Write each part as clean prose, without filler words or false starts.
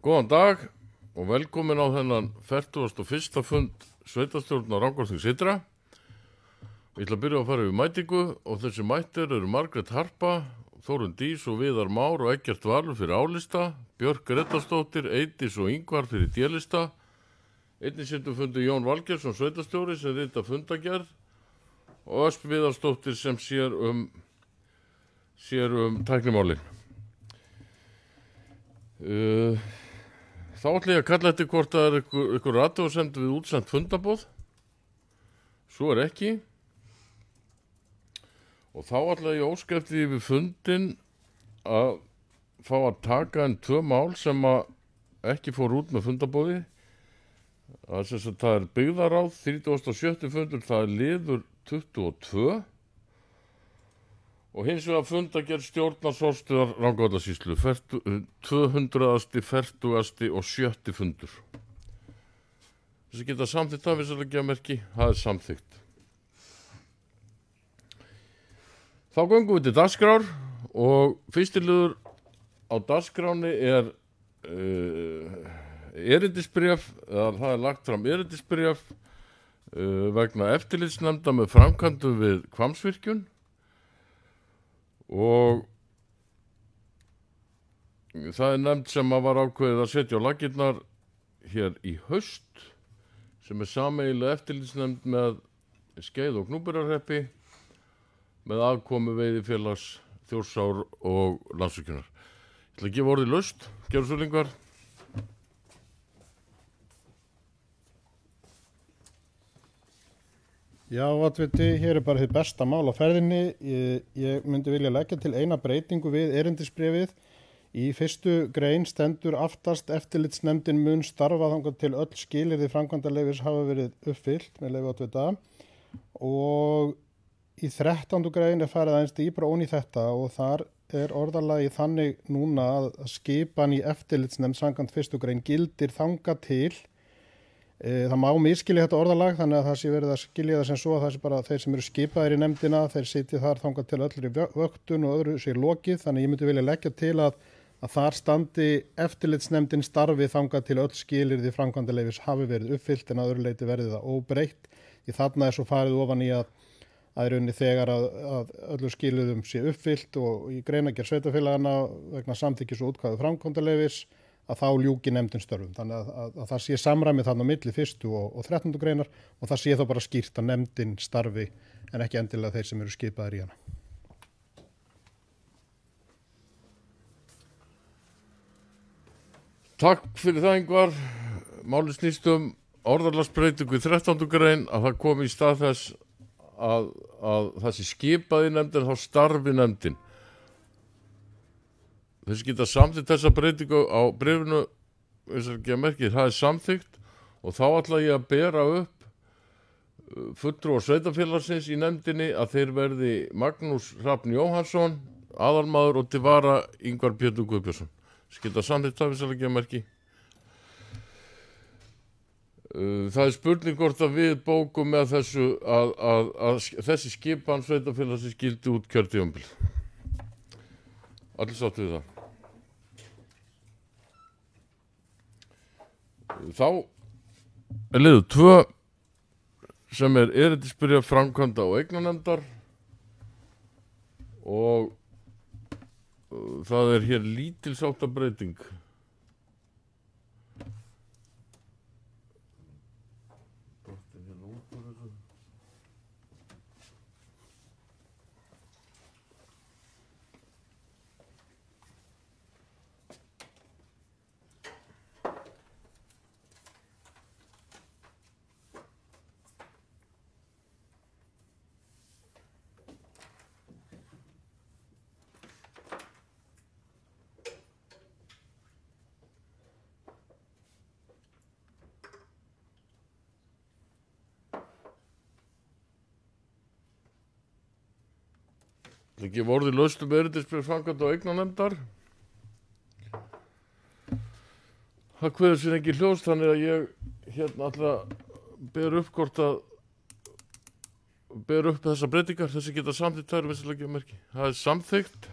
Góðan dag og velkomin á þennan 41. fund sveitarstjórnar Rangárþings ytra. Ég ætla að byrja að fara yfir mætingu og þessi mættir eru Margrét Harpa, Þórunn Dís og Viðar Már og Eggert Valur fyrir álista, Björk Grétarsdóttir, Eydís og Ingvar fyrir délista. Einnig situr fundi Jón Valgeirsson sveitarstjóri sem rita fundagerð og Ösp Viðarsdóttir sem sér um tæknimálin. Þá ætla ég að kalla eftir hvort það ykkur athugasemd við útsent fundaboð. Svo ekki. Og þá ætla ég óska eftir því við fundin að fá að taka en 2 mál sem að ekki fór út með fundaboði. Það er byggðaráð, 37. fundur, það er liður 22. Og hins vegar fundagerð stjórnarsorstuðar Rangárvallasýslu, 200., 40. og 70. fundur. Þessi geta samþykkt það, við ekki að merki, það er samþykkt. Þá göngum við til dagskrár og fyrsti liður á dagskráni er erindisbréf, það er lagt fram erindisbréf vegna eftirlitsnefnda með framkvæmdum við Hvammsvirkjun. Og það er nefnd sem að var ákveðið að setja á laggirnar hér í haust sem er sameiginlega eftirlitsnefnd með Skeið- og Gnúpverjahreppi með aðkomu Veiðifélags Þjórsár og Landsvirkjunar. Ég ætla að gefa orðið laust, gerðu svo Ingvar. Já, oddviti, hér er bara þitt besta mál á ferðinni. Ég myndi vilja leggja til eina breytingu við erindisbréfið. Í 1. grein stendur aftast eftirlitsnefndin mun starfa þangað til öll skilyrði framkvæmdaleyfis hafa verið uppfyllt með leyfi oddvita. Og í 13. grein er farið aðeins dýpra ón í þetta og þar er orðalagi þannig núna að skipan í eftirlitsnefnd samkvæmt 1. grein gildir þangað til. Það má miskilja þetta orðalag þannig að það sé verið að skilja það sem svo að það sé bara þeir sem eru skipaðir í nefndina, þeir sitja þar þangað til öllri vöktun og öðru sé lokið. Þannig ég myndi vilja leggja til að þar standi eftirlitsnefndin starfi þangað til öll skilyrði framkvæmdaleyfis hafi verið uppfyllt en að öðru leyti verði það óbreytt. Í þarna er svo farið ofan í að í rauninni þegar að öllu skilyrðum sé uppfyllt og í greinargerð sveitarfélagana vegna samþykkis og útkvæðu framkvæmdaleyfis að þá ljúki nefndin störfum. Þannig að það sé samræmið þarna á milli 1. og 13. greinar og það sé þá bara skýrt að nefndin starfi en ekki endilega þeir sem eru skipaðir í hana. Takk fyrir það Ingvar. Málið snýst orðalagsbreytingu í 13. grein að það komi í stað þess að það sé skipað í nefndin þá starfi nefndin. Þessi geta samþykkt þessa breytingu á bréfinu, ekki að merki, það er samþykkt og þá ætla ég að bera upp fulltrúar sveitarfélagsins í nefndinni að þeir verði Magnús Hrafn Jóhannsson, aðalmaður og til vara Ingvar Pétur Guðbjörnsson. Þessi geta samþykkt það, ekki að merki. Það er spurning hvort að við bókum með þessu að þessi skipan sveitarfélagsins gildi út kjörtímabil. Allir sáttu við það. Þá er liður 2 sem er erindisbréf framkvæmda og eignarnefndar og það er hér lítilsháttar breyting. Það gefa orðið laust erindisbréf framkvæmda og eignarnefndar. Það kveður sér ekki hljóðst þannig að ég alltaf ber upp þessa breytingar. Þessi geta samþykkt þær, vissulega ekki merki. Það er samþykkt.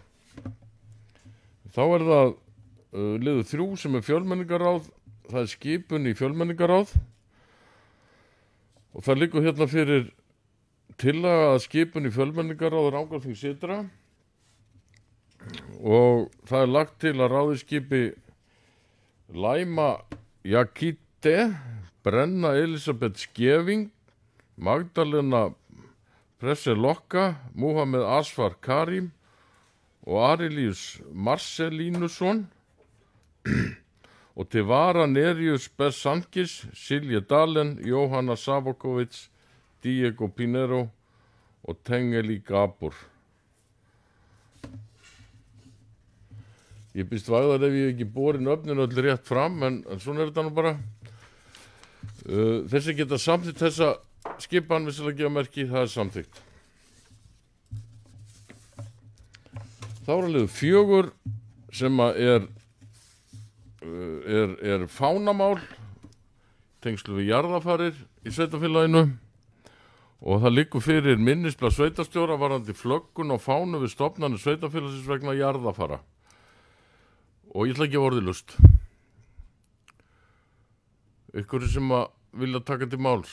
Þá er það liður 3 sem fjölmenningarráð. Það skipun í fjölmenningarráð og það liggur hérna fyrir tillaga að skipun í fjölmenningarráð Rangárþings ytra og það lagt til að ráðið skipi Laima Jakite, Brenna Elisabeth Skeving, Magdalena Presselokka, Muhammed Asfar Karim og Arilíus Marcelínusson og til vara Nerius Bersankis, Silje Dalen, Jóhanna Savokovic, Diego Pinero og Tengeli Gabor. Ég býst væðar ef ég ekki borin öfnin öll rétt fram, en svona þetta nú bara. Þessi geta samþykkt þessa skipan vissilega gefa merki, það samþykkt. Þá liður 4 sem er fánamál, tengslu við jarðafarir í sveitarfélaginu og það liggur fyrir minnisblað sveitarstjóra varðandi flöggun og fánu við stofnanir sveitarfélagsins vegna jarðafara. Og ég ætla ekki að orði lust. Ykkur sem að vilja taka til máls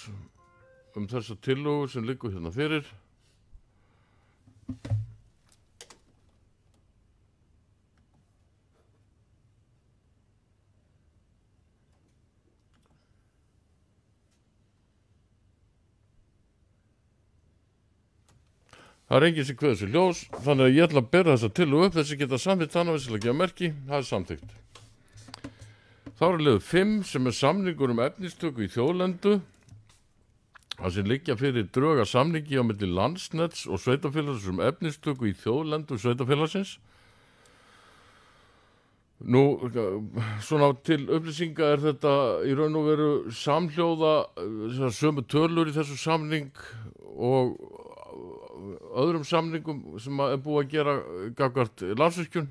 þessa tillögu sem liggur hérna fyrir. Það enginn sem kveður sér ljós, þannig að ég ætla að bera þessa tillögu upp, þessi geta samþykkt þannig að gefa merki, það samþykkt. Þá liður 5 sem samningur efnistöku í þjóðlendu, það sem liggja fyrir drög að samningi á milli Landsnets og sveitarfélagsins efnistöku í þjóðlendu sveitarfélagsins. Nú, svona til upplýsinga þetta í raun og veru samhljóða sömu tölur í þessu samning og öðrum samningum sem búið að gera gagnvart Landsvirkjun.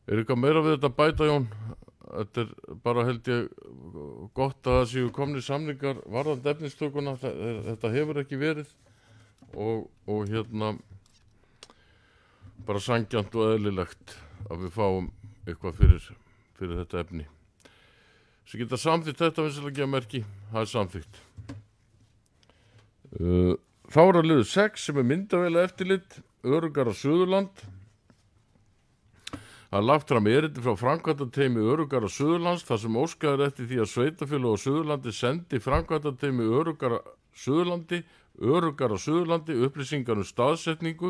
Eitthvað meira við þetta bæta, Jón? Þetta bara held ég gott að það séu komni samningar varðandi efnistökuna. Þetta hefur ekki verið og hérna bara sanngjarnt og eðlilegt að við fáum eitthvað fyrir þetta efni. Svo geta samþykkt þetta vinsilega gefa merki, það samþykkt. Þá liður 6 sem myndavéla eftirlit, Öruggara Suðurland. Það lagt fram erindi frá framkvæmdateymi Öruggara Suðurlands þar sem óskað eftir því að sveitarfélög á Suðurlandi sendi framkvæmdateymi Öruggara Suðurlandi upplýsingar staðsetningu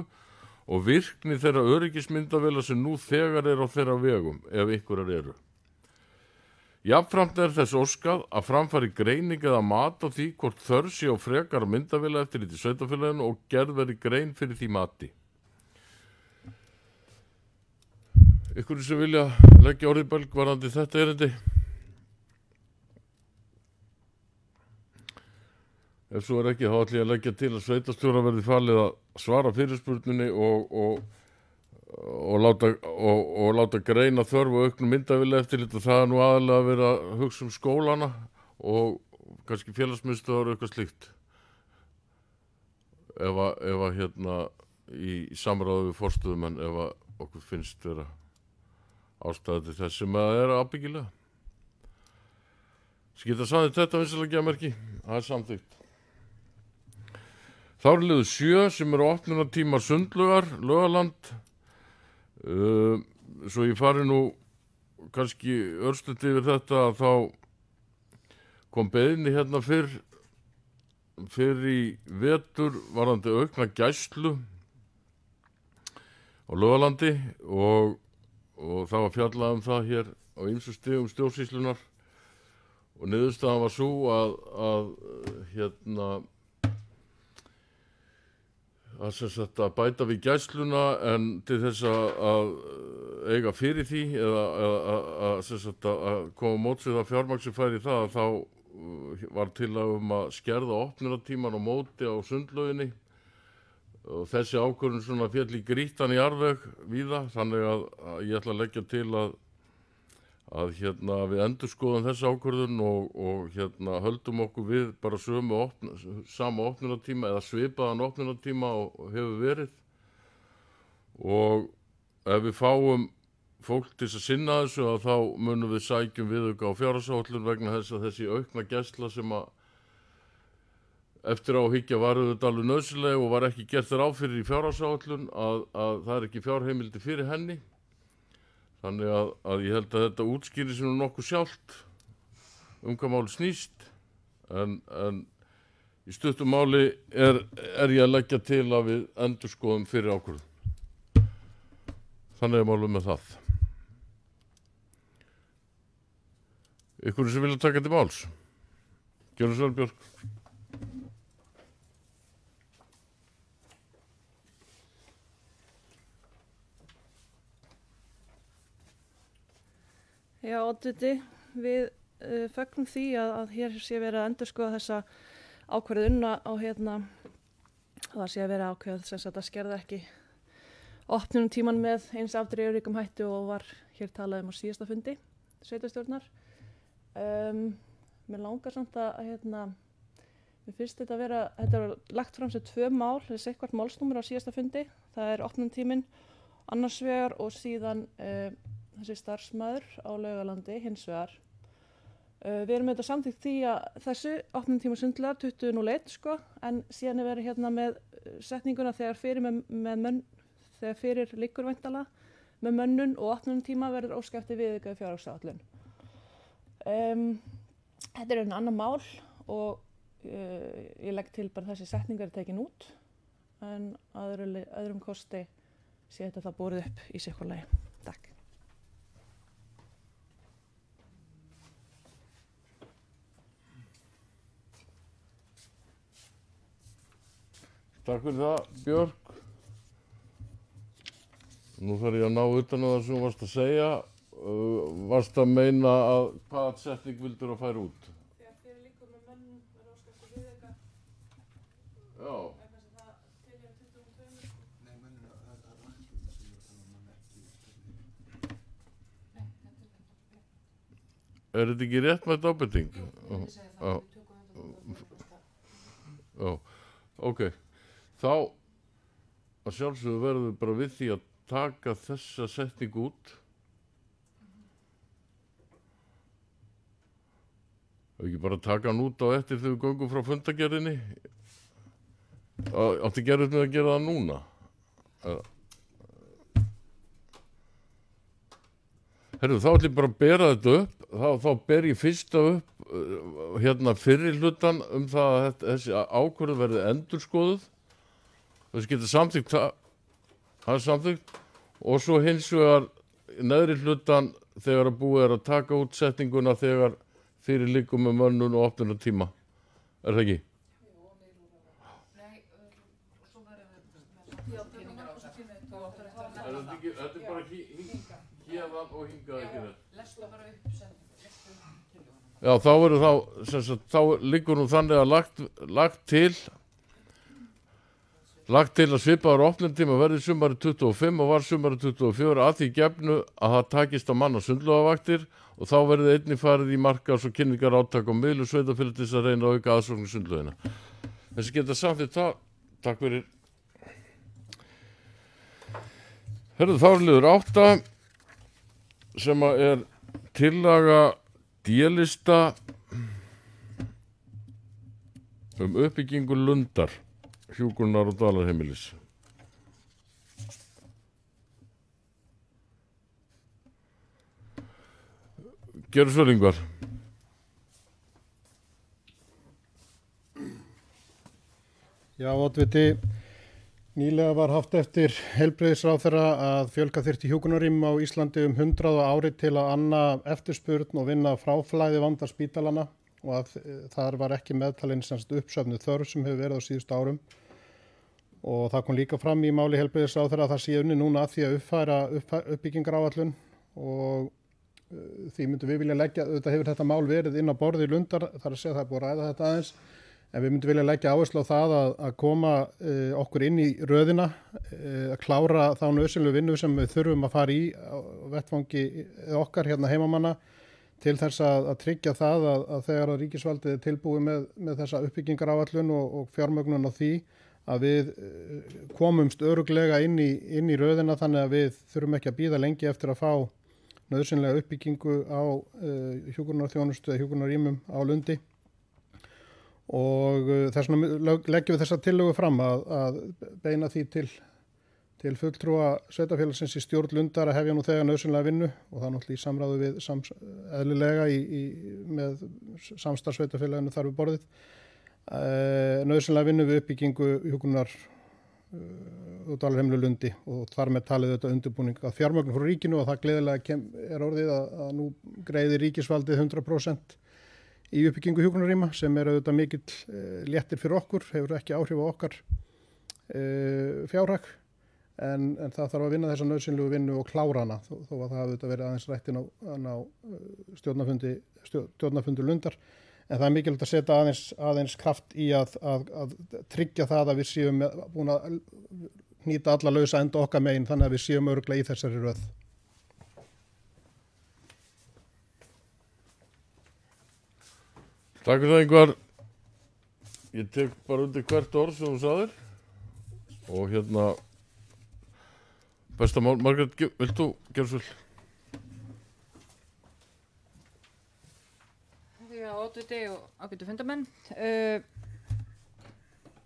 og virkni þeirra öryggismyndavéla sem nú þegar á þeirra vegum, ef einhverjar eru. Jafnframt þess óskað að framfari greining eða mat á því hvort þörf sé á frekara myndavéla eftirlit í sveitarfélaginu og gerð verði grein fyrir því mati. Ykkur sem vilja leggja orðið belg varðandi þetta erindi? Ef svo ekki, þá ætla ég að leggja til að sveitarstjóra verði falið að svara fyrirspurninni og láta greina þörf og auknu myndavéla eftirlit og það nú aðalega að vera að hugsa skólana og kannski félagsmiðstöðvar og eitthvað slíkt. Ef að hérna í samráði við forstöðumenn ef að okkur finnst vera ástæða til þess sem að er ábyggilega. Svo geta samþykkt þetta vinsilega gefa merki, það samþykkt. Þá liður 7 sem eru opnunartímar Sundlaugar, Laugaland. Svo ég fari nú kannski örstuð yfir þetta að þá kom beiðni hérna fyrr í vetur varðandi aukna gæslu á Laugalandi og það var fjallað það hér á ýmsum stigum stjórnsýslunar og niðurstaðan var sú að bæta við gæsluna en til þess að eiga fyrir því eða að koma móts við það fjármagn sem fær í það þá var tillaga að skerða opnunartíman á móti á Sundlauginni og þessi ákvörðun svona féll í grýttan í arveg víða þannig að ég ætla að leggja til að við endurskoðum þessa ákvörðun og höldum okkur við bara sama opnunartíma eða svipaðan opnunartíma og hefur verið og ef við fáum fólk til þess að sinna þessu að þá munum við sækjum viðauka á fjárhagsáætlun vegna þess að þessi aukna gæsla sem að eftir á hyggja var auðvitað alveg nauðsynleg og var ekki gert ráð fyrir í fjárhagsáætlun að það er ekki fjárheimildi fyrir henni. Þannig að ég held að þetta útskýri sem nokkuð sjálft hvað máli snýst en í stuttu máli er ég að leggja til að við endurskoðum fyrir ákvörðun. Þannig er málum með það. Ykkur sem vilja taka til máls? Gjörðu svo vel, Björk. Já, oddviti, við fögnum því að hér sé verið að endurskoða þessa ákvörðun á það sé verið ákveðið sem að það skerði ekki opnunum tíman með eins afdrifaríkum hætti og var hér talað á síðasta fundi sveitarstjórnar. Mér langar samt að mér finnst þetta var lagt fram sem 2 mál, þessi eitthvað málsnúmer á síðasta fundi. Það er opnunartíminn annars vegar og síðan þessi starfsmaður á Laugalandi hins vegar. Við erum auðvitað samþykkt því að þessu opnunartíma sundlagar 20.01 sko, en síðan er verið með setninguna þegar fyrir liggur væntanlega með mönnun og opnunartíma verður óskað eftir viðauka í fjárhagsáætlun. Þetta er annar mál og ég legg til bara þessi setningar er tekin út en öðrum kosti sé þetta það borið upp í sitthvoru lagi. Takk. Takk fyrir það, Björk. Nú þarf ég að ná utan á það sem þú varst að segja. Varst að meina að hvaða setning vildur að færa út? Þegar fyrir líkur með mönnum verður óskað eftir viðauka. Já. Vegna þess að það tilheyrir 22. Nei, mönnum, það er rætt sem ég tala mann ekki. Nei, þetta er Er þetta ekki réttmætt ábending? Jú, ég segi það, við tökum þetta. Já, ok. Þá að sjálfsögðu verður bara við því að taka þessa setningu út. Og ekki bara taka hann út á eftir þegar við göngum frá fundagerðinni. Átti gerðum við að gera það núna. Herru, þá ætlum ég bara að bera þetta upp. Þá ber ég fyrsta upp fyrri hlutan það að þessi ákvörðun verði endurskoðuð. Þessi getur samþykkt það er samþykkt og svo hins vegar neðri hlutan þegar að búið að taka út setninguna þegar fyrir liggur með mönnun og opnunartíma. Er það ekki? Nei, svo verðum við Þetta er bara hérðan og hingað ekki þetta. lestu bara upp sem tillöguna. Já, þá verður þá liggur nú þannig að lagt til að svipaður opnunartíma verði sumarið 25 og var sumarið 24 að því gefnu að það takist að manna sundlaugavaktir og þá verði einnig farið í markaðs- og kynningar átak á miðlum sveitarfélaga til þess að reyna að auka aðsókn í sundlaugina. Þessi geta samþykkt það. Takk fyrir. Herðu, þá er liður 8 sem er tillaga D-lista uppbyggingu Lundar, hjúkrunar og dvalarheimilis. Gjörðu svo, Ingvar. Já, oddviti, nýlega var haft eftir heilbrigðisráðherra að fjölga þyrfti hjúkrunarrýmum á Íslandi 100 á ári til að anna eftirspurn og vinna fráflæði vanda spítalana og að þar var ekki meðtalinn uppsöfnuð þörf sem hefur verið á síðustu árum. Og það kom líka fram í máli heilbrigðisráðherra að það sé unnið núna að því að uppfæra uppbyggingaráætlun og því myndum við vilja leggja, auðvitað hefur þetta mál verið inn á borði í Lundar, þar að segja það er búið að ræða þetta aðeins, en við myndum vilja leggja áherslu á það að koma okkur inn í röðina, að klára þá nauðsynlegu vinnu sem við þurfum að fara í á vettvangi okkar hérna heimamanna til þess að tryggja það að þegar að ríkisvaldið er tilbúið með þessa uppbyggingaráætlun og fjármögnun á því, að við komumst örugglega inn í röðina þannig að við þurfum ekki að bíða lengi eftir að fá nauðsynlega uppbyggingu á hjúkrunarþjónustu eða hjúkrunarrýmum á Lundi. Og þess vegna leggjum við þessa tillögu fram að beina því til fulltrúa sveitarfélagsins í stjórn Lundar að hefja nú þegar nauðsynlega vinnu og það náttúrulega í samráði við eðlilega með samstarfssveitarfélaginu þar við borðið. Nauðsynlega vinnu við uppbyggingu hjúkrunar og Dvalarheimili Lundi og þar með talið þetta undirbúning að fjármögnun frá ríkinu og það gleðilega er orðið að nú greiðir ríkisvaldið 100% í uppbyggingu hjúkrunarrýma sem er auðvitað mikill léttir fyrir okkur, hefur ekki áhrif á okkar fjárhag en það þarf að vinna þessa nauðsynlegu vinnu og klára hana þó að það hafi auðvitað verið aðeins rætt inn á stjórnarfundi Lundar en það er mikilvægt að setja aðeins kraft í að tryggja það að við séum búin að hnýta alla lausa enda okkar megin þannig að við séum örugglega í þessari röð. Takk fyrir það Ingvar. Ég tek bara undir hvert orð sem þú sagðir og besta mál, Margrét, vilt þú gera svo vel? Já, oddviti og ágætu fundamenn.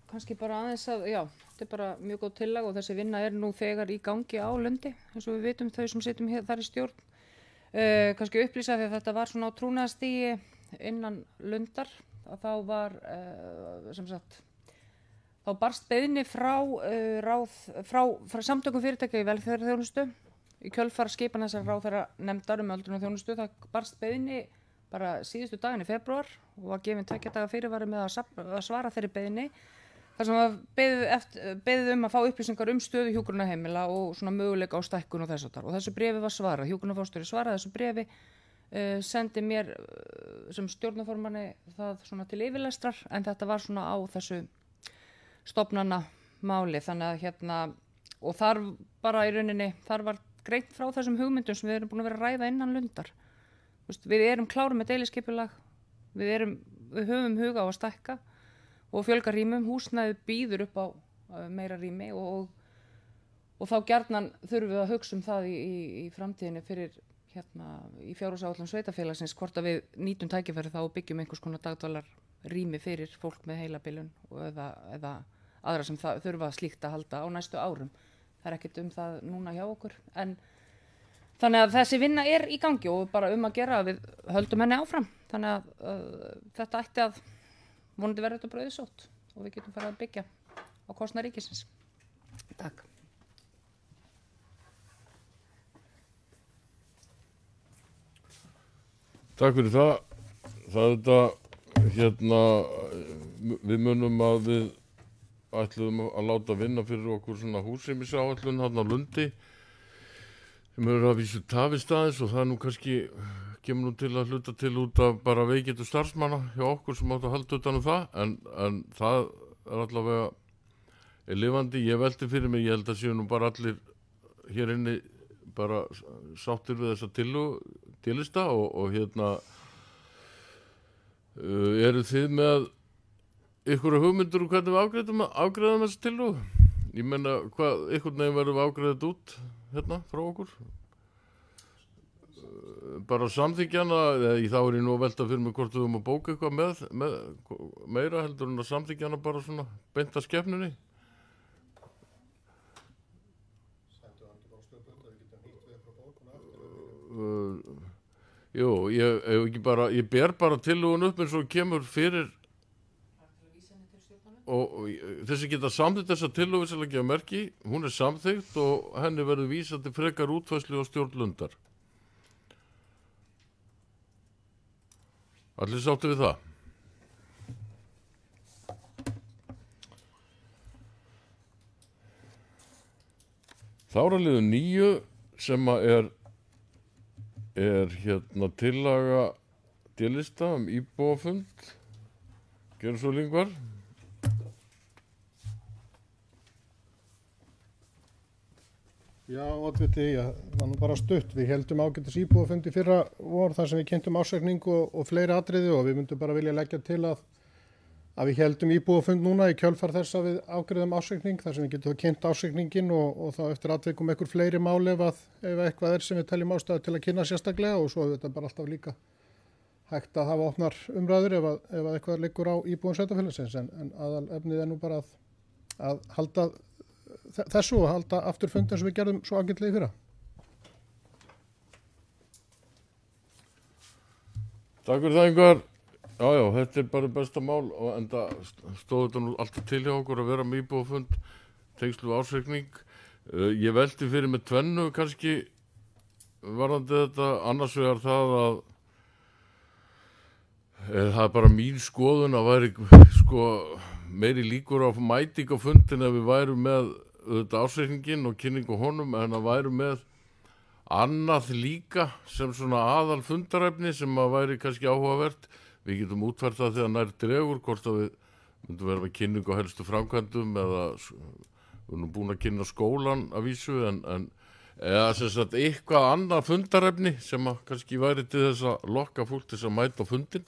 Kannski bara aðeins að, já, þetta er bara mjög góð tillaga og þessi vinna er nú þegar í gangi á Lundi, eins og við vitum þau sem sitjum þar í stjórn. Kannski upplýsa því að þetta var svona á trúnaðarstigi innan Lundar að þá var þá barst beiðni frá samtökum fyrirtækja í velferðarþjónustu í kjölfar skipan þessar ráðherra nefndar öldrunarþjónustu. Það barst beiðni bara síðustu daginn í febrúar og var gefin 2 daga fyrirvari með að svara þeirri beiðni þar sem var beðið að fá upplýsingar stöðu hjúkrunarheimila og svona möguleika á stækkun og þess og þar og þessu bréfi var svarað. Hjúkrunarforstjóri svaraði þessu bréfi sendi mér sem stjórnarformanni það svona til yfirlestrar en þetta var svona á þessu stofnana máli þannig að og þar bara í rauninni þar var greint frá þessum hugmyndum sem við erum búin að vera að ræða innan Lundar. Við erum klárir með deiliskipulag, við höfum huga á að stækka og fjölga rýmum, húsnæðið býður upp á meira rými og þá gjarnan þurfum við að hugsa það í framtíðinni fyrir í fjárhagsáætlun sveitarfélagsins hvort að við nýtum tækifæri þá og byggjum einhvers konar dagdvalar rými fyrir fólk með heilabilun eða aðra sem þurfa slíkt að halda á næstu árum. Það er ekkert það núna hjá okkur en þannig að þessi vinna er í gangi og bara að gera að við höldum henni áfram. Þannig að þetta ætti að vonandi verða þetta brauðið sótt og við getum farið að byggja á kostnað ríkisins. Takk. Takk fyrir það. Það við munum að við ætluðum að láta vinna fyrir okkur svona húsrýmisáætlun þarna á Lundi sem hefur að vísu tafist aðeins og það nú kannski kemur nú til að hluta til út af bara veikindu starfsmanna hjá okkur sem áttu að halda utan það en það er allavega lifandi. Ég velti fyrir mig, ég held að séu nú bara allir hér inni bara sáttir við þessa tillista og eru þið með ykkur hugmyndur hvernig við afgreiðum þessa tillögu? Ég meina, einhvern veginn verðum við afgreiðið út frá okkur? Bara samþykkjana, þá er ég nú að velta fyrir mig hvort við höfum að bóka eitthvað með meira heldur en að samþykkjana bara svona beint að skepnunni. Ég ber bara tillögun upp eins og kemur fyrir og þessi geta samþykkt þessa tillögu sem að gefa merki, hún er samþykkt og henni verður vísað til frekar útfærslu á stjórn Lundar. Allir sáttu við það? Þá er að liðu 9 sem að er tillaga délista íbúafund. Gjörðu svo Ingvar. Já, oddviti, það var nú bara stutt. Við heldum ágætis íbúafundi fyrra vor þar sem við kynntum ársreikningu og fleiri atriði og við myndum bara vilja leggja til að að við heldum íbúafund núna í kjölfar þess að við afgreiðum ársreikning þar sem við getum kynnt ársreikningin og þá eftir atvikum einhver fleiri mál ef eitthvað er sem við teljum ástæðu til að kynna sérstaklega og svo er þetta bara alltaf líka hægt að hafa opnar umræður ef eitthvað liggur á íbúum sveitarfélagsins en aðal efnið er nú bara að halda þessu og halda aftur fundin sem við gerðum svo ágætlega í fyrra. Takk fyrir það, Ingvar. Já, þetta er bara besta mál og enda stóð þetta nú alltaf til hjá okkur að vera með íbúafund, tengslu ársreikning. Ég velti fyrir með tvennu kannski varðandi þetta, annars vegar það að það er bara mín skoðun að væri meiri líkur á mæting á fundin ef við værum með þetta ársreikningin og kynningu honum en að værum með annað líka sem svona aðal fundarefni sem að væri kannski áhugavert. Við getum útfært það þegar nær dregur, hvort að við myndum vera með kynningu á helstu framkvæmdum eða við erum búin að kynna skólan að vísu eða sem sagt eitthvað annað fundarefni sem að kannski væri til þess að lokka fólk til þess að mæta á fundin.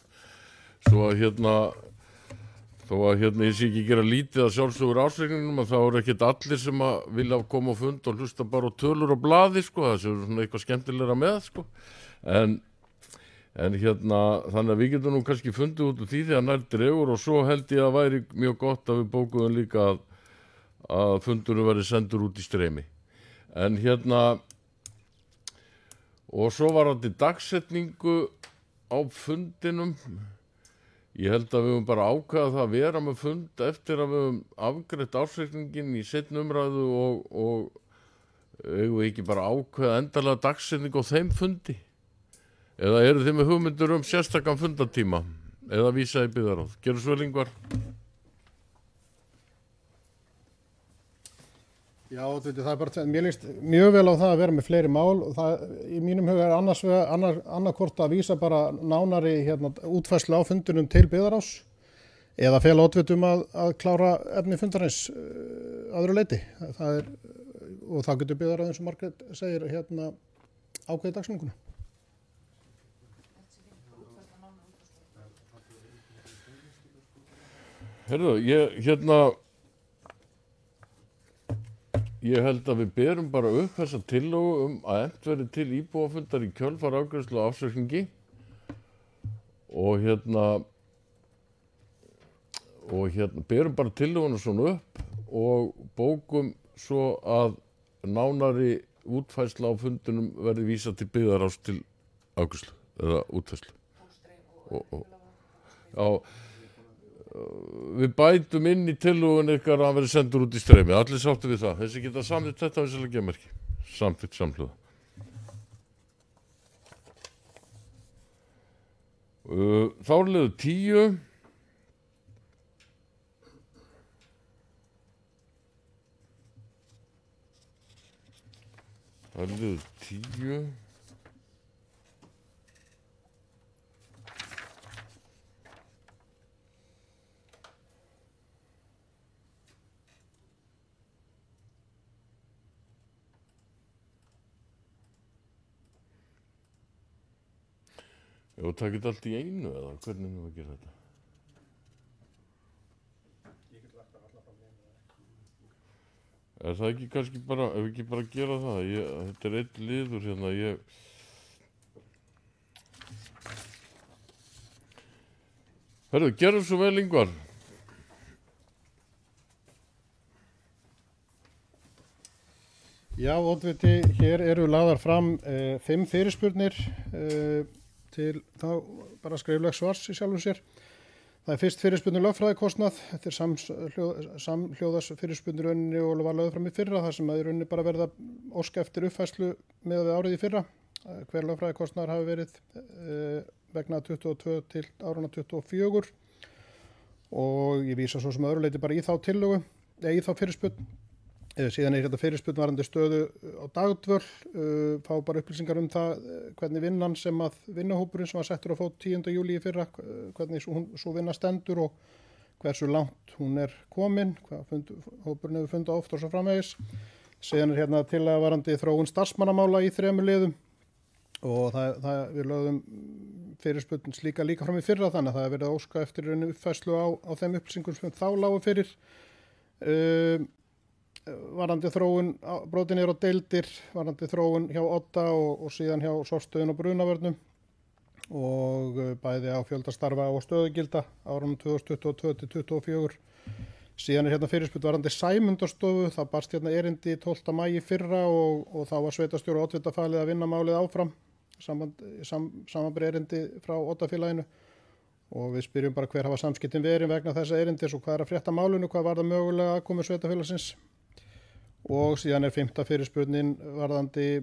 Svo að þó að ég sé ekki gera lítið að sjálfsögur ársreikningnum að þá eru ekkert allir sem að vilja koma á fund og hlusta bara á tölur og blaði það séu svona eitthvað skemmtilegra með En þannig að við getum nú kannski fundið út úr því þegar nær dregur og svo held ég að væri mjög gott að við bókuðum líka að fundurinn verði sendur út í streymi. En og svo var þetta dagsetningu á fundinum. Ég held að við höfum bara ákveðað það að vera með fund eftir að við höfum afgreitt ársreikningin í seinni umræðu og eigum við ekki bara ákveða endanlega dagsetningu á þeim fundi. Eða eru þið með hugmyndur sérstakann fundartíma eða vísa í byggðaráð? Gerðu svo vel, Ingvar. Já, það er bara, mér líst mjög vel á það að vera með fleiri mál og það í mínum huga er annarkvort að vísa bara nánari útfærslu á fundunum til byggðaráðs eða fela oddvitum að klára efni fundarins öðru leyti. Og það getur byggðaráð eins og Margrét segir ákveði dagsetninguna. Heyrðu, ég held að við berum bara upp þessa tillögu að efnt verði til íbúafundar í kjölfar afgreiðslu og ársreikningi og berum bara tillöguna svona upp og bókum svo að nánari útfærsla á fundunum verði vísað til byggðaráðs til afgreiðslu eða útfærslu. Já. Við bætum inn í tillögun ykkar að vera sendur út í streymi. Allir sáttu við það. Þessi geta samþykkt þetta við sérlega gemerki. Samþykkt samhljóða. Þá er liður 10. Það er liður 10. Og takit allt í einu eða hvernig erum við að gera þetta? Ég get lagt það alla fram í einu. Er það ekki kannski bara, ef við ekki bara gera það? Þetta er einn liður Hörðu, gerðu svo vel, Ingvar. Já, oddviti, hér eru lagðar fram 5 fyrirspurnir til þá bara skriflegs svars í sjálfum sér. Það er fyrst fyrirspurning lögfræðikostnað. Þetta er samhljóðas fyrirspurnir rauninni og var lögð fram í fyrra þar sem að í rauninni bara verða óska eftir uppfærslu með við árið í fyrra. Hver lögfræðikostnaðar hafi verið vegna 22 til árana 24 og ég vísa svo sem öðru leyti bara í þá tillögu, í þá fyrirspurn. Síðan er þetta fyrirspurn varandi stöðu á dagdvöl, fá bara upplýsingar það hvernig vinnan sem að vinnahópurinn sem var settur á fót 10. júlí í fyrra, hvernig svo vinna stendur og hversu langt hún er komin, hvað hópurinn hefur fundið oft og svo framvegis. Síðan er til að varandi þróun starfsmannamála í 3 liðum og við lögðum fyrirspurn slíka líka fram í fyrra þannig að það er verið að óska eftir rauninu uppfærslu á þeim upplýsingum sem þá lágu fyrir. Varandi þróun, brotin á deildir, varandi þróun hjá Odda og síðan hjá Sorpstöðin og Brunavörnum og bæði á fjöldastarfa og stöðugilda árunum 2022-2024. Síðan er hérna fyrirspurn varandi Sæmundarstofu, það barst hérna erindi 12. maí fyrra og þá var sveitarstjóri og oddvita falið að vinna málið áfram, samanber erindi frá Oddafélaginu og við spyrjum bara hver hafa samskiptin verið vegna þessa erindis og hvað er að frétta málinu, hvað var það mögulega aðkomu sveitarfélagsins. Og síðan er 5. fyrirspurnin varðandi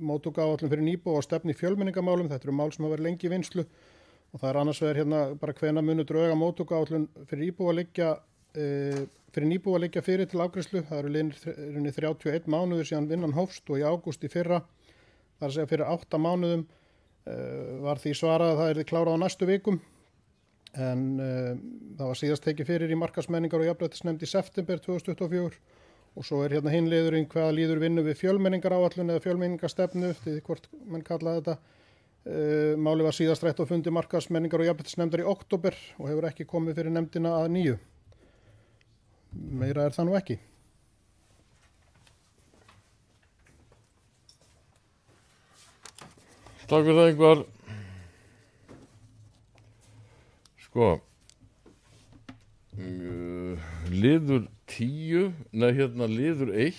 móttökuáætlun fyrir nýbúa og stefnu í fjölmenningamálum, þetta eru mál sem hafa verið lengi í vinnslu og það er annars vegar hérna bara hvenær munu drög að móttökuáætlun fyrir nýbúa liggja fyrir til afgreiðslu. Það eru liðnir 31 mánuðir síðan vinnan hófst og í ágúst í fyrra, það er að segja fyrir 8 mánuðum, var því svarað að það yrði klárað á næstu vikum. En það var síðast tekið fyrir í markaðsmenningar og jafnréttisnefnd í september 2024 og svo er hérna hinliðurinn hvaða líður vinnu við fjölmenningaráætlun eða fjölmenningastefnu, því hvort mann kallaði þetta. Máli var síðast rætt á fundi markaðsmenningar og jafnréttisnefndar í október og hefur ekki komið fyrir nefndina að nýju. Meira er það nú ekki. Takk fyrir það Ingvar. Sko, liður 10, hérna liður 1,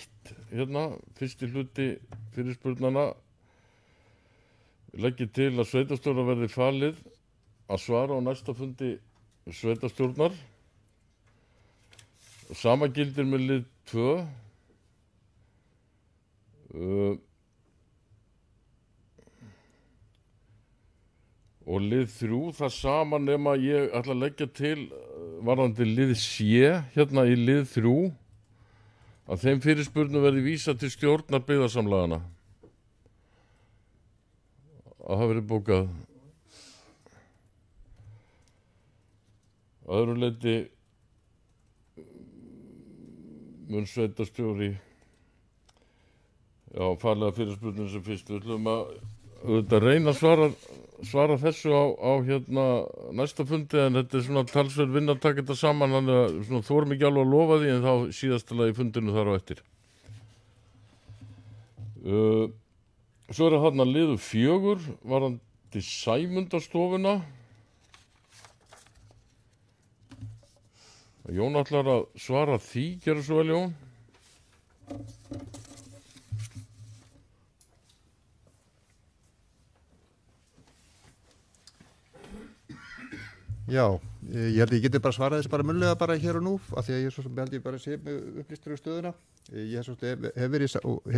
hérna, fyrsti hluti fyrirspurnana, leggir til að sveitarstjórnar verði falið að svara á næsta fundi sveitarstjórnar. Sama gildir með lið 2. Og lið 3, það sama nema ég ætla að leggja til varðandi lið C, hérna í lið 3, að þeim fyrirspurnum verði vísað til stjórnar byggðasamlagana. Að það verið bókað. Að öðru leyti mun sveitarstjóri farlega fyrirspurnum sem fyrst. Við ætlum að reyna að svara þessu á hérna næsta fundi en þetta er svona talsverð vinna að taka þetta saman þannig að svona þorum ekki alveg að lofa því en þá síðastilega í fundinu þar á eftir. Svo er þarna liður 4 varðandi Sæmundarstofuna. Jón ætlar að svara því, gerðu svo vel Jón. Já, ég held að ég geti bara svarað þessu bara munnlega bara hér og nú af því að ég svo sem held ég bara sé með upplýstur um stöðuna. Ég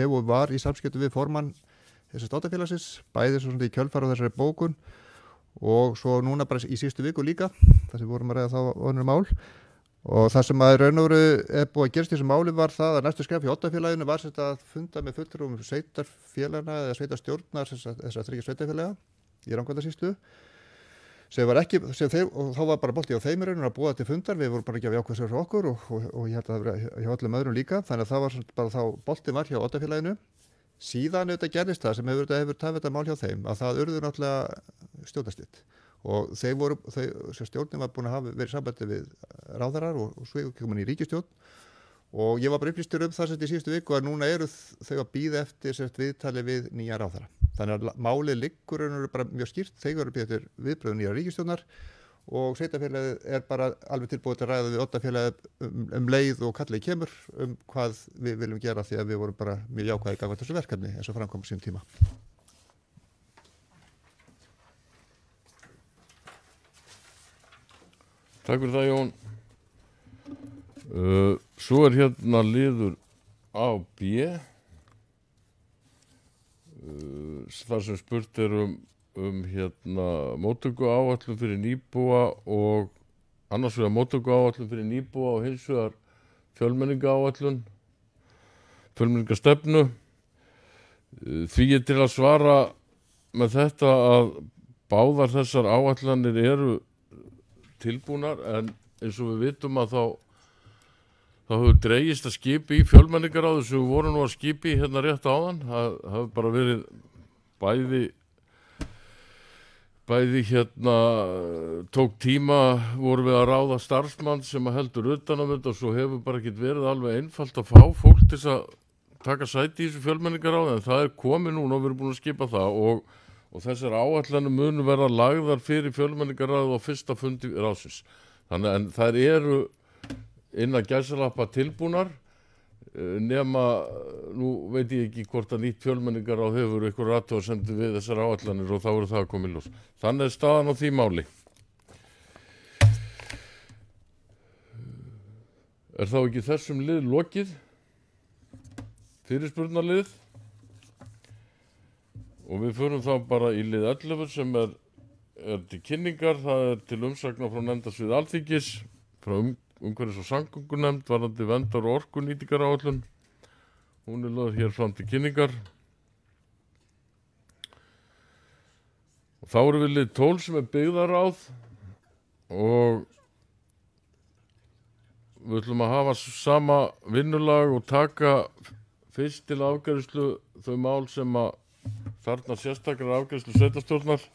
hef og var í samskiptum við formann þessar státafélagsins, bæði svo sem í kjölfar á þessari bókun og svo núna bara í síðustu viku líka, þar sem vorum að ræða þá önnur mál. Og það sem að raun og veru er búið að gerast í þessu máli var það að næstu skref í Oddafélaginu var sem að funda með fulltrúum sveitarfélagana eða sveitarstjórnar þessar 3 sveitarfélaga í Rangárvallasýslu sem var ekki, og þá var bara bolti á þeim í raun að búa til fundar, við vorum bara ekki að jákvæða frá okkur og ég held að það var hjá öllum öðrum líka, þannig að það var bara þá bolti var hjá Oddafélaginu. Síðan auðvitað gerðist það sem hefur tafið þetta mál hjá þeim að það urðu náttúrulega stjórnarslit. Og stjórnin var búin að hafa verið sambandi við ráðherrar og svo komin í ríkisstjórn og ég var bara upplýstur það sem í síðustu viku að núna eru þau að bíða eftir viðtali við nýja ráðherra. Þannig að málið liggur bara mjög skýrt, þau eru að bíða eftir viðbrögðu nýja ríkisstjórnar og sveitarfélagið er bara alveg tilbúið að ræða við Oddafélagið leið og kallið kemur hvað við viljum gera því að við vorum bara mjög jákvæðir gagnvart þessu verkefni eins og framkom sín tíma. Takk fyrir það Jón. Svo er hérna liður A og B. Þar sem spurt er hérna móttökuáætlun fyrir nýbúa og annars vegar móttökuáætlun fyrir nýbúa og hins vegar fjölmenningastefnu. Því er til að svara með þetta að báðar þessar áætlanir eru tilbúnar en eins og við vitum að þá hefur dregist að skipi í fjölmenningaráðu sem við vorum nú að skipi hérna rétt áðan. Það hefur bara verið bæði tók tíma, voru við að ráða starfsmann sem að heldur utan um þetta og svo hefur bara ekkert verið alveg einfalt að fá fólk til þess að taka sæti í þessu fjölmenningaráði, en það er komið núna og við erum búin að skipa það og þessar áætlanir munu verða lagðar fyrir fjölmenningaráði á fyrsta fundi ráðsins. Þannig en þær eru innan gæsalappa tilbúnar, nema, nú veit ég ekki hvort að nýtt fjölmenningaráð hefur ykkur athugasemdir við þessar áætlanir og þá eru það að koma í ljós. Þannig er staðan á því máli. Er þá ekki þessum lið lokið? Fyrirspurnarlið? Og við förum þá bara í lið 11 sem er til kynningar, það er til umsagnar frá nefndasvið Alþingis, frá umhverfis- og samgöngunefnd varðandi verndar- og orkunýtingaráætlun. Hún er lögð hér fram til kynningar. Og þá erum við lið 12 sem er byggðaráð og við ætlum að hafa sama vinnulag og taka fyrst til afgreiðslu þau mál sem að þarna sérstakar afgreiðslu sveitarstjórnar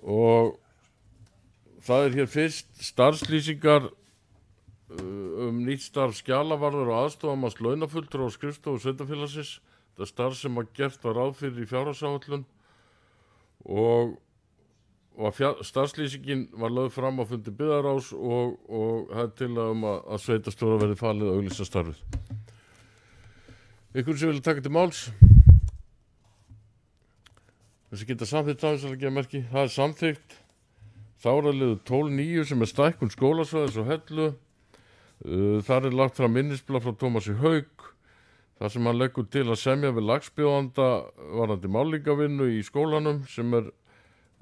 og það er hér fyrst starfslýsingar nýtt starf skjalavarður og aðstofamanns launafulltrúa á skrifstofu sveitarfélagsins. Þetta er starf sem að gert var ráð fyrir í fjárhagsáætlun og starfslýsingin var lögð fram á fundi byggðarráðs og það er til að sveitarstjóra verði falið að auglýsa starfið. Ykkur sem vilja taka til máls? Þessi geta samþykkt aðeinslega það er samþykkt. Þá er að liðu 12.9 sem er stækkun skólasvæðis og hellu. Þar er lagt fram minnisblað frá Tómasi Hauk, þar sem hann leggur til að semja við lagsbjóðanda varðandi málningavinnu í skólanum sem er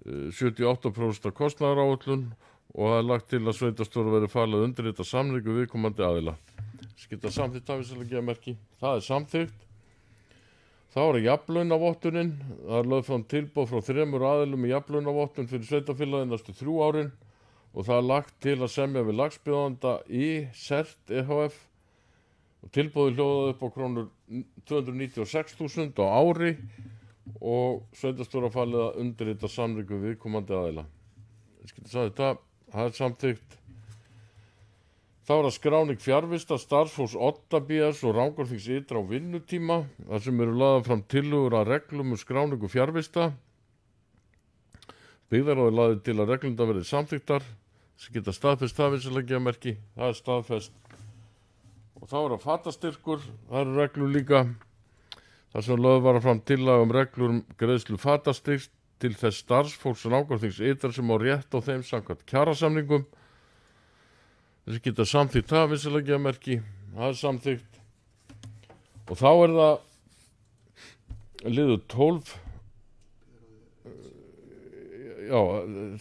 78% af kostnaðaráætlun og það er lagt til að sveitarstjóra verði falið að undirrita samningu viðkomandi aðila. Þessi geta samþykkt aðeinslega það er samþykkt. Þá er jafnlaunavottunin, það er lögð fram tilboð frá 3 aðilum í jafnlaunavottun fyrir sveitarfélagið næstu 3 árin og það er lagt til að semja við lagsbjóðanda í CERT EHF og tilboði hljóðaði upp á krónur 296.000 á ári og sveitarstjóra falið að undirrita samningu viðkomandi aðila. Ég skilti sagði þetta, það er samþykkt. Þá er að skráning fjarvista starfsfólks Odda BS og Rangárþings ytra á vinnutíma, þar sem eru lagðar fram tillögur að reglum skráningu fjarvista. Byggðarráðið lagði til að reglunda verði samþykktar, sem geta staðfest það er staðfest. Og þá er að fatastyrkur, það eru reglur líka, þar sem lögð var fram tillaga reglur greiðslu fatastyrks til þess starfsfólks Rangárþings ytra sem á rétt á þeim samkvæmt kjarasamningum. Þessi geta samþykkt það það er samþykkt. Og þá er það liður 12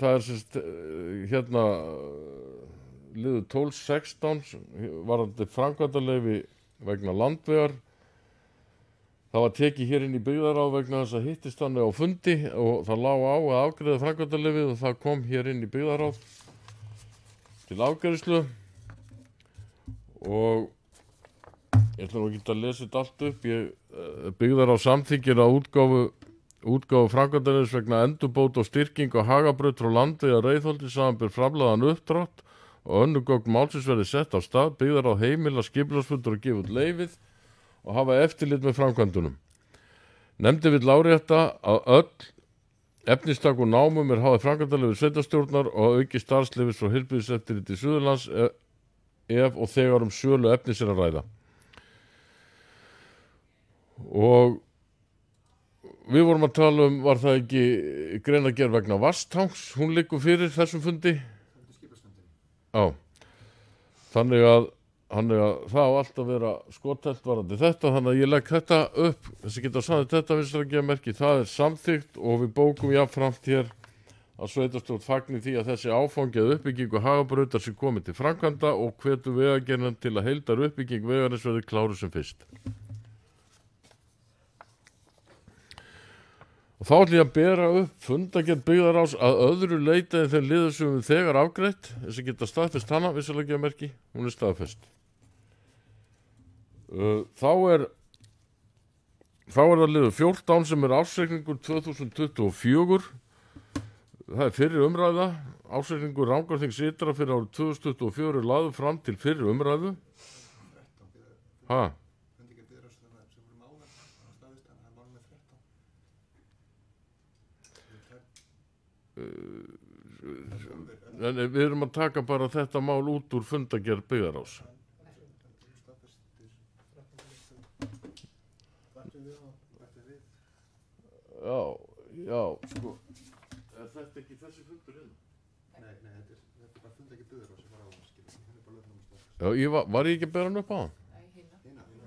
það er liður 12.16 varðandi framkvæmdaleyfi vegna landvegar. Það var tekið hér inn í byggðarráð vegna þess að hittist þannig á fundi og það lá á að afgreiða framkvæmdaleyfið og það kom hér inn í byggðarráð til afgreiðslu og ég ætla nú ekki að lesa þetta allt upp. Byggðarráð samþykkir að útgáfu framkvæmdarins vegna endurbóta og styrking á Hagabraut frá Landvegi að Reiðholti samanber framlagðan uppdrátt og önnur gögn málsins verði sett af stað. Byggðarráð heimila skipulagsfundur að gefa út leyfið og hafa eftirlit með framkvæmdunum. Nefndin vill árétta að öll efnistak og námum er háðið framkvæmdaleyfi sveitarstjórnar og auki starfsleyfis frá heilbrigðiseftirliti Suðurlands ef og þegar sölu efnis er að ræða. Og við vorum að tala var það ekki greinargerð vegna vatnstanks, hún liggur fyrir þessum fundi. Já, þannig að það á allt að vera skottelt varandi þetta, þannig að ég legg þetta upp, þessi geta samþykkt þetta það er samþykkt og við bókum jafnframt hér að sveitarstjórn fagni því að þessi áfangi að uppbyggingu Hagabrautar sem komið til framkvæmda og hvetur vegagerðina til að heildar uppbygging vegarins verði kláruð sem fyrst. Og þá ætlum ég að bera upp fundagerð byggðarráðs að öðru leyti en þeim liður sem við þegar afgreitt, þessi geta staðfest hana, hún er staðfest. Þá þá er það liður 14 sem er ársreikningur 2024. Það er fyrri umræða. Ársreikningur Rangárþings ytra fyrir árið 2024 er lagður fram til fyrri umræðu. Ha? En við erum að taka bara þetta mál út úr fundagerð byggðarás. Já, sko. Er þetta ekki þessi fundur hérna? Nei, þetta er bara fundagerð byggðarás sem var á það. Já, var ég ekki að bera hann upp á hann?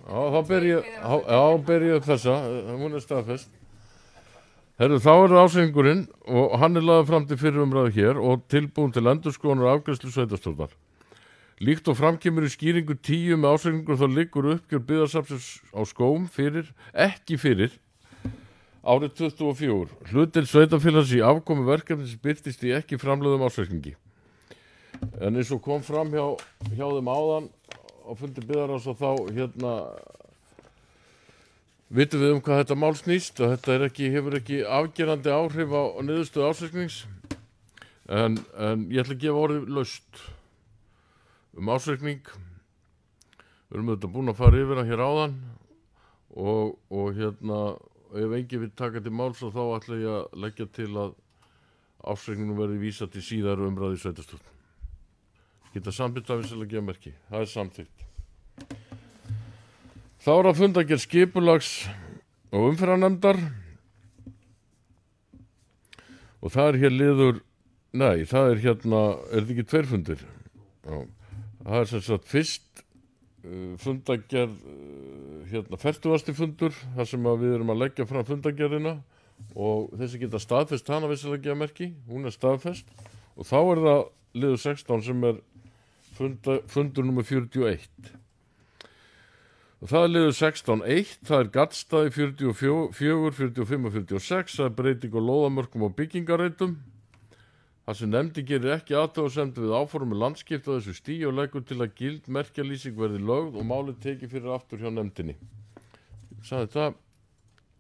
Já, þá ber ég upp þessa, hún er staðfest. Herru, þá er það ársreikningurinn og hann er lagður fram til fyrri umræðu hér og tilbúin til endurskoðunar og afgreiðslu sveitarstjórnar. Líkt og framkemur í skýringu 10 með ársreikningur þá liggur uppgjör byggðasafnsins á skóm ekki fyrir árið 2024. Hlutdeild sveitarfélags í afkomu verkefnis birtist í ekki framlögðum ársreikningi. En eins og kom fram hjá þeim áðan á fundi byggðarás og þá vitum við hvað þetta mál snýst og þetta hefur ekki afgerandi áhrif á niðurstöðu ársreiknings en ég ætla að gefa orðið laust ársreikning. Við erum auðvitað búin að fara yfir hann hér áðan og ef enginn vil taka til máls þá ætla ég að leggja til að ársreikningum verði vísað til síðari umræðu í sveitarstjórn. Geta samþykkt að vissilega gefa merki. Það er samþykkt. Þá er að fundagerð skipulags og umferðarnefndar og það er hér liður, nei, það er er þetta ekki 2 fundir? Já, það er sem sagt fyrst fundagerð, 40. fundur, þar sem við erum að leggja fram fundagerðina og þessi geta staðfest hana vissilega gefa merki, hún er staðfest og þá er það liður 16 sem er fundur nummer 41. Og það er liður 16.1, það er gaddstaði 44, 45 og 46, það er breyting á lóðamörkum og byggingareitum. Það sem nefndi gerir ekki athugasemd við áformi landskipta á þessu stigi og leggur til að gild merkjalýsing verði lögð og málið tekið fyrir aftur hjá nefndinni. Það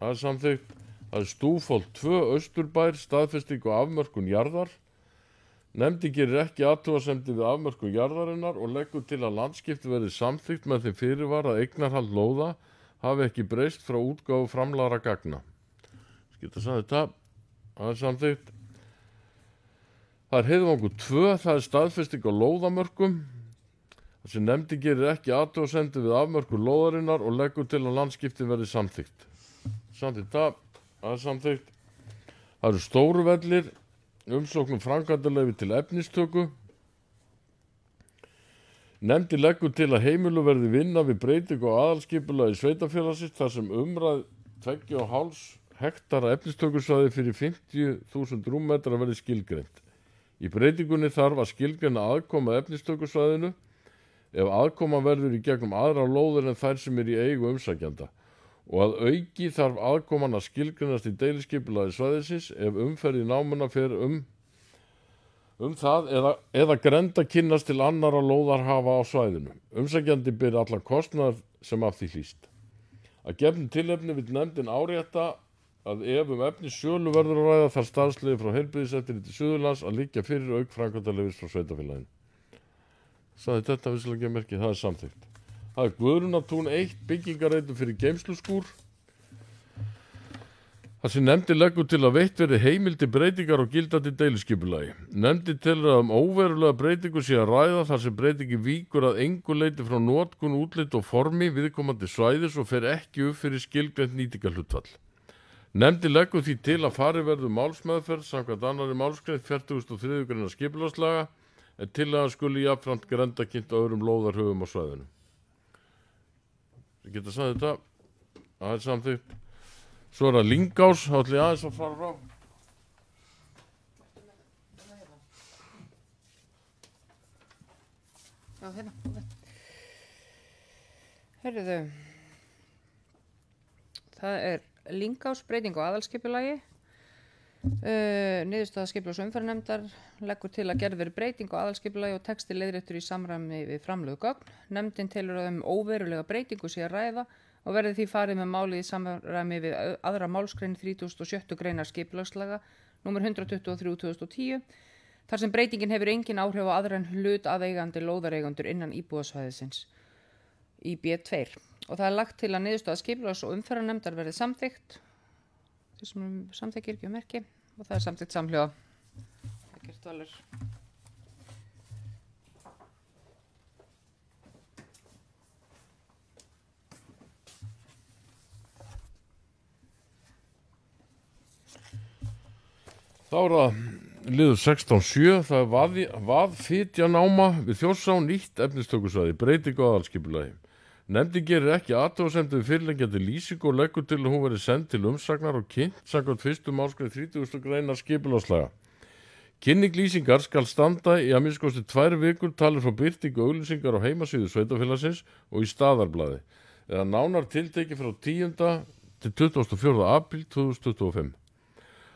er samþykkt. Það er Stúfholt 2 Austurbær, staðfesting og afmörkun jarðar. Nefndi gerir ekki athugasemdi við afmörkun jarðarinnar og leggur til að landskipti verði samþykkt með þeim fyrirvara að eignarhald lóða hafi ekki breyst frá útgáfu framlagra gagna. Það er samþykkt. Það er Heiðvangur 2, það er staðfesting á lóðamörkum. Það sem nefndi gerir ekki athugasemdi við afmörkun lóðarinnar og leggur til að landskipti verði samþykkt. Það er samþykkt. Það eru Stóruvellir, umsóknum framkvæmdaleyfi til efnistöku. Nefndi leggur til að heimilu verði vinna við breytingu á aðalskipulagi sveitarfélagsins þar sem umræð 2,5 hektara efnistökusvæði fyrir 50.000 rúmmetra verði skilgreint. Í breytingunni þarf að skilgreina aðkoma efnistökusvæðinu ef aðkoma verður í gegnum aðra lóðir en þær sem í eigu umsækjanda og að auki þarf aðkoman að skilgreinast í deiliskipulagi svæðisins ef umferð í námuna fer það eða grenda kynnast til annara lóðarhafa á svæðinu. Umsækjandi ber allar kostnaðar sem af því hlýst. Að gefnu tilefni vill nefndin árétta að ef efnis sölu verður að ræða þar starfsleyfi frá heilbrigðiseftirliti Suðurlands að liggja fyrir auk framkvæmdaleyfis frá sveitarfélaginu. Sagði þetta vissilega merki, það er samþykkt. Það er Guðrúnartún 1 byggingareitum fyrir geymsluskúr. Það sem nefndi leggur til að veitt verði heimildi breytingar og gildandi deiliskipulagi. Nefndi telur að óverulega breytingu sé að ræða þar sem breytingi víkur að engu leyti frá notkun, útlit og formi viðkomandi svæðis og fer ekki upp fyrir skilgreint nýtingarhlutfall. Nefndi leggur því til að farið verður málsmeðferð samkvæmt annarri málsgrein 43. grein skipulagslaga en tillagan skuli jafnframt grenndarkynnt á öðrum lóðarhöfum á svæðinu. Ég geta sagt þetta, það er samþykkt. Svo er það Lyngás, þá ætla ég aðeins að fara frá. Já, hérna. Herriðu, það er Lyngás, breyting á aðalskipulagi. Niðurstaða skipulags- og umferðarnefndar leggur til að gerð verði breyting á aðalskipulagi og texti leiðréttur í samræmi við framlögð gögn. Nefndin telur að óverulega breytingu sé að ræða og verði því farið með málið í samræmi við aðra málsgrein 37. greinar skipulagslaga nr. 123/2010 þar sem breytingin hefur engin áhrif á aðra en hlut aðeigandi lóðareigandur innan íbúðasvæðisins í B2 og það er lagt til að niðurstaða skipulags- og umferðarnefndar verði samþykkt því sem samþykkir ekki merki og það er samþykkt samhljóða. Ekkert valur. Þá er það liður 16.7, það er vaðfitjanáma við Þjórsá nýtt efnistökusvæði, breyting á aðalskipulagi. Nefndin gerir ekki athugasemd við fyrirliggjandi lýsingu og leggur til að hún verði send til umsagnar og kynnt samkvæmt 1. málsgrein 30. greinar skipulagslaga. Kynning lýsingar skal standa í að minnst kosti 2 vikur talið frá birtingu auglýsingar á heimasíðu sveitafélagsins og í staðarblaði, eða nánar tiltekið frá 10. til 24. apríl 2025.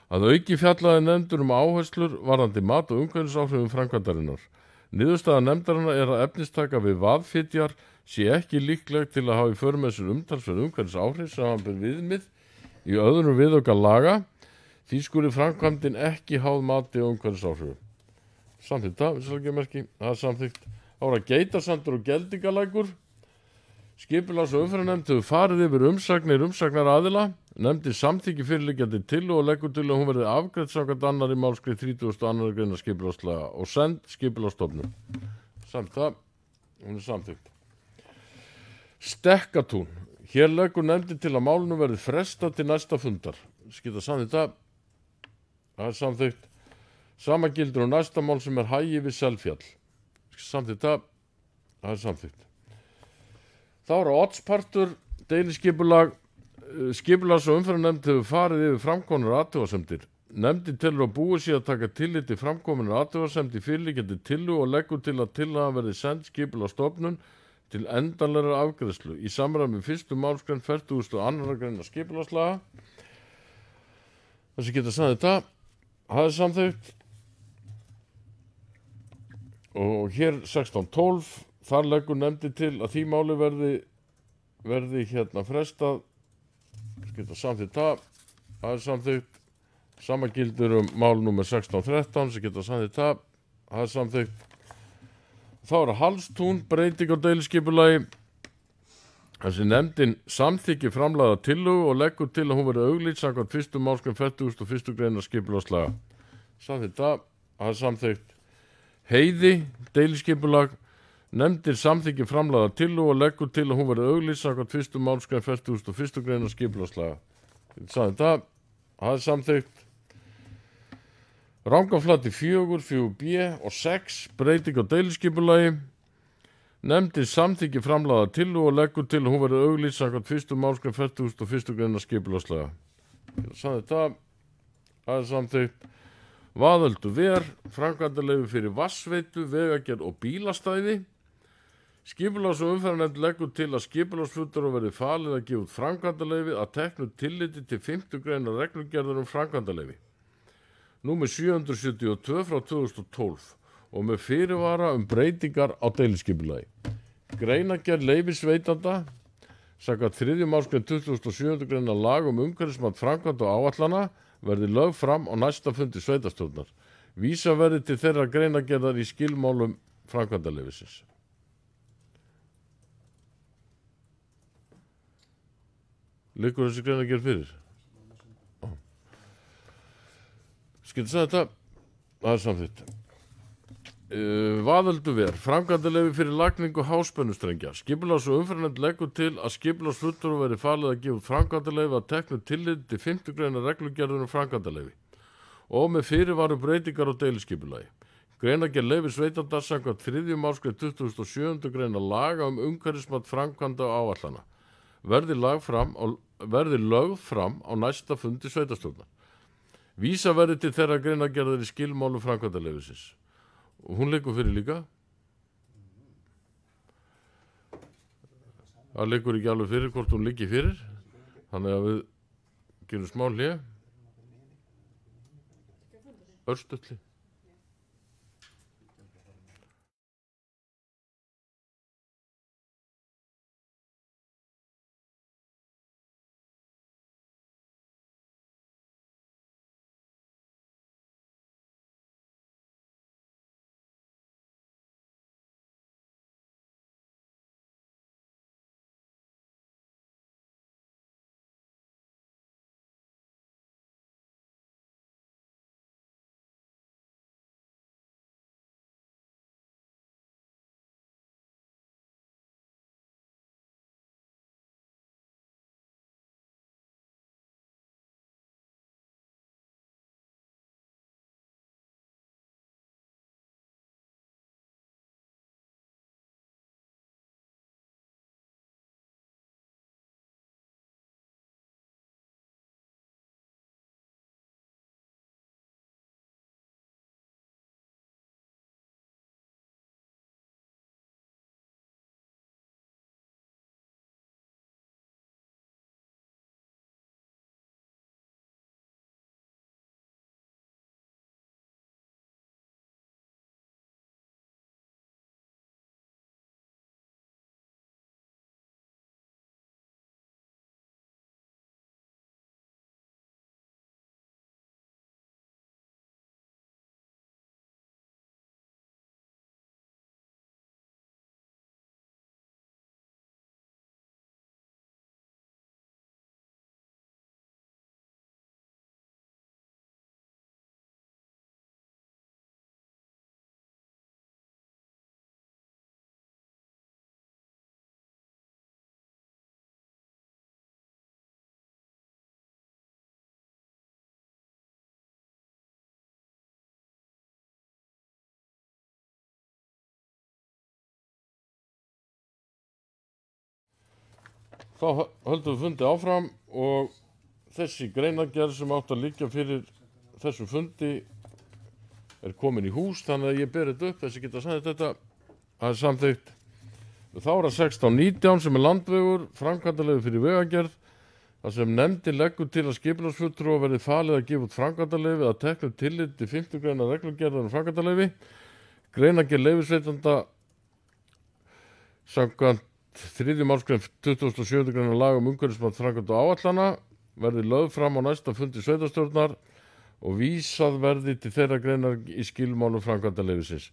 Að auki fjallaði nefndur áherslur varðandi mat og umhverfisáhrifum framkvæmdarinnar. Niðurstaða nefndarinnar er að efnistaka við vaðfitjar sé ekki líklegt til að hafa í för með sér umtalsverð umhverfisáhrif samanber viðmið í öðrum viðauka laga, því skuli framkvæmdin ekki háð mati og umhverfisáhrifum. Samþykkt það, viðsælgemerki, það er samþykkt. Ára Geitasandur og Geldingalækur. Skipulags- og umferðarnefnd hefur farið yfir umsagnar aðila, nefndi samþykki fyrirliggjandi tillögu og leggur til að hún verði afgreidd samkvæmt annarri málsgrein 32. greinar skipulagslaga og send Skipulagsstofnun. Samt það, hún er samþykkt. Stekkatún. Hér leggur nefndi til að málinu verði frestað til næsta fundar. Skita samþykkt það. Það er samþykkt. Sama gildur næsta mál sem er Hægi við Selfjall. Samþykkt það. Það er samþykkt. Þá er oddspartur, deiliskipulag, skipulags- og umferðarnefnd hefur farið yfir framkomnar athugasemdir. Nefndin telur að búið sé að taka tillit til framkominnar athugasemdir fyrirliggjandi tillögu og leggur til að tillagan verði send Skipulagsstofnun til endanlegrar afgreiðslu í samræmi við 1. málsgrein 42. greinar skipulagslaga. Þessi geta sagði þetta, það er samþykkt. Og hér 16.12. Þar leggur nefndi til að því máli verði frestað, skilta samþykkt það er samþykkt. Sama gildur mál nummer 16.13 sem geta samþykkt það er samþykkt. Þá er að Halstún, breyting á deiliskipulagi. Þessi nefndin samþykki framlagða tillögu og leggur til að hún verði auglýst samkvæmt 1. málsgrein 41. greinar skipulagslaga. Samþykkt það er samþykkt. Heiði, deiliskipulag. Nefndir samþykki framlagða tillögu og leggur til að hún verði auglýst samkvæmt 1. málsgrein 41. greinar skipulagslaga. Það er samþykkt. Rangaflati 4, 4b og 6, breyting á deiliskipulagi. Nefndir samþykki framlagða tillögu og leggur til að hún verði auglýst samkvæmt 1. málsgrein 41. greinar skipulagslaga. Það er samþykkt. Vaðöldu ver, framkvæmdaleyfi fyrir vatnsveitu, vegagerð og bílastæði. Skipulags- og umferðarnefnd leggur til að skipulagsfulltrúa verði falið að gefa út framkvæmdaleyfi að teknu tilliti til 5. greinar reglugerðar framkvæmdaleyfi. Númer 772 frá 2012 og með fyrirvara breytingar á deiliskipulagi. Greinargerð leyfisveitanda samkvæmt 3. málsgrein 27. greinar laga umhverfismat framkvæmda og áætlana verði lögð fram á næsta fundi sveitarstjórnar. Vísa verði til þeirra greinargerðar í skilmálum framkvæmdaleyfisins. Liggur þessi greinargerð fyrir? Skildi sagði þetta, það er samþykkt. Vaðölduver, framkvæmdaleyfi fyrir lagningu háspennustrengja. Skipulags- og umferðarnefnd leggur til að skipulagsfulltrúa verði falið að gefa út framkvæmdaleyfi að teknu tilliti til 5. greinar reglugerðar framkvæmdaleyfi og með fyrirvaru breytingar á deiliskipulagi. Greinargerð leyfisveitanda samkvæmt 3. málsgrein 27. greinar laga umhverfismat framkvæmda og áætlana verði lögð fram á næsta fundi sveitarstjórnar. Vísa verði til þeirra greinargerðar í skilmálum framkvæmdaleyfisins. Og hún liggur fyrir líka. Það liggur ekki alveg fyrir hvort hún liggi fyrir. Þannig að við gerum smá hlé. Örstuðli. Þá höldum við fundi áfram og þessi greinargerð sem átt að liggja fyrir þessum fundi er komin í hús, þannig að ég ber þetta upp, þessi geta sagt þetta, það er samþykkt. Þá er það 16.19 sem er landvegur, framkvæmdaleyfi fyrir vegagerð, þar sem nefndin leggur til að skipulagsfulltrúa verði falið að gefa út framkvæmdaleyfi að teknu tillit til 5. greinar reglugerðar um framkvæmdaleyfi. Greinargerð leyfisveitanda samkvæmt 3. málsgrein 27. greinar laga um umhverfismat framkvæmd og áætlana verði lögð fram á næsta fundi sveitarstjórnar og vísað verði til þeirra greinar í skilmálum framkvæmdaleyfisins.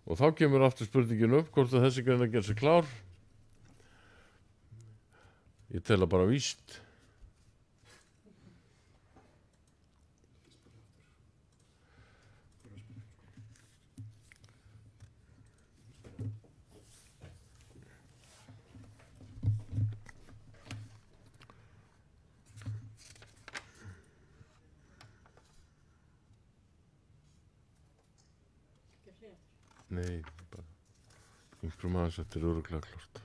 Og þá kemur aftur spurningin upp hvort að þessi greinargerð sé klár. Ég tel að bara víst. Nei, bara einhverjum aðeins, þetta er örugglega klárt.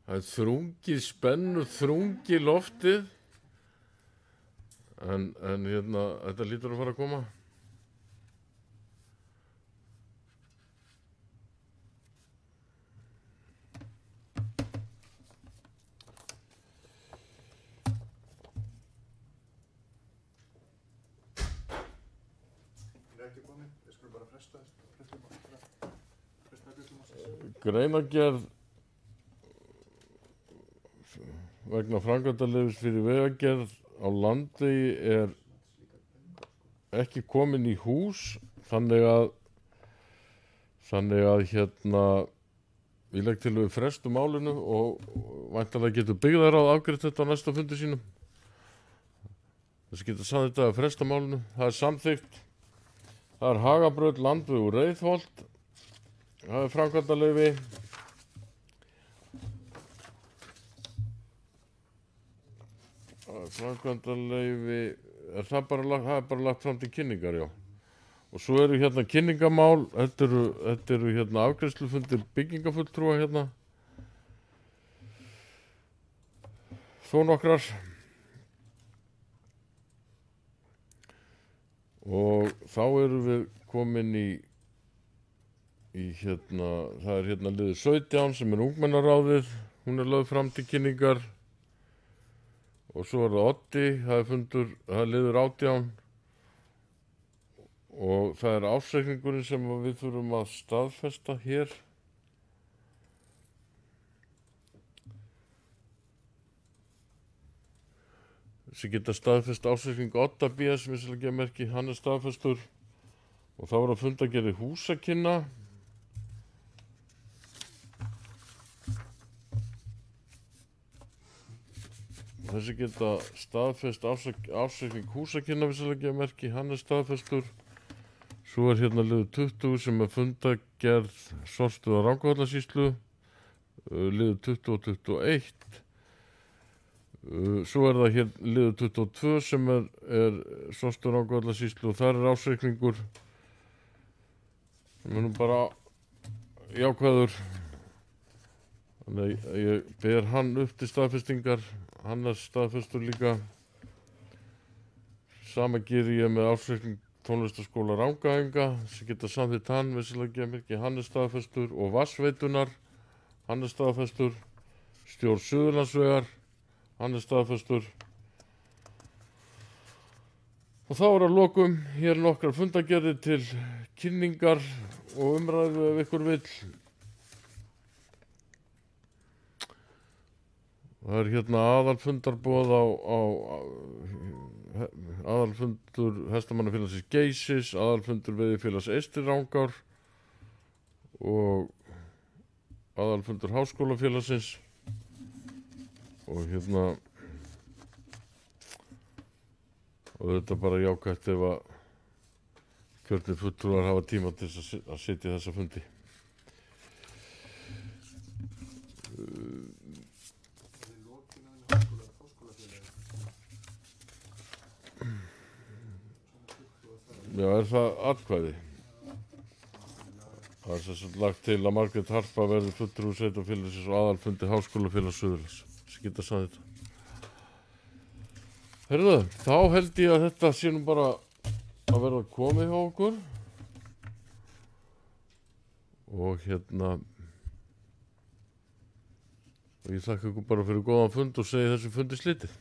Það er þrungið spennu, þrungið loftið, en hérna, þetta lítur að fara að koma. Er ekki komið? Við skulum bara fresta Greinargerð vegna framkvæmdaleyfis fyrir vegagerð á landi er ekki komin í hús, þannig að hérna ég legg til við frestu málinu og væntanlega getur byggðarráð afgreitt þetta á næsta fundi sínum. Þessi getur sagt þetta að fresta málinu, það er samþykkt. Það er Hagabraut, Landvegur, Reiðholt, það er framkvæmdaleyfi. Framkvæmdaleyfi, það er bara lagt fram til kynningar, já. Og svo eru hérna kynningamál, þetta eru hérna afgreiðslufundir byggingafulltrúa hérna. Þó nokkrar. Og þá erum við komin í hérna, það er hérna liður 17 sem er ungmennaráðið, hún er lögð fram til kynningar. Og svo er það 80, það er liður 18 og það er ársreikningurinn sem við þurfum að staðfesta hér. Þessi geta staðfest ársreikning 8B sem ég skal gefa merki, hann er staðfestur og þá er að fundargerði húsakynna. Þessi geta staðfest ársreikning húsakynna við skal gefa merki, hann er staðfestur. Svo er hérna liður 20 sem er fundargerð Sortuða Rangárvallasýslu, liður 20 og 21. Svo er það hér liður 22 sem er Sortuða Rangárvallasýslu og þar er ársreikningur. Það er nú bara jákvæður. Þannig að ég ber hann upp til staðfestingar, hann er staðfestur líka. Sama geri ég með ársreikning tónlistarskóla Rangahænga sem geta samþykkt hann, hann er staðfestur og Vatnsveitunar, hann er staðfestur, stjórn Suðurlandsvegar, hann er staðfestur. Og þá er að lokum hér nokkrar fundargerðir til kynningar og umræðu ef ykkur vill. Það er hérna aðalfundarboð á aðalfundur Hestamannafélagsins Geysis, aðalfundur Veiðifélags Eystri-Rangár og aðalfundur Háskólafélagsins og hérna og þetta bara jákvætt ef að kjörnir fulltrúar hafa tíma til að sitja þessa fundi. Já, er það atkvæði? Það er sem sagt lagt til að Margrét Harpa verði fulltrúi sveitarfélagsins og aðalfundi Háskólafélags Suðurlands. Ég get að sagði þetta. Herðu, þá held ég að þetta sé nú bara að verða komið hjá okkur. Og hérna, og ég þakka ykkur bara fyrir góðan fund og segi þessu fundi slitið.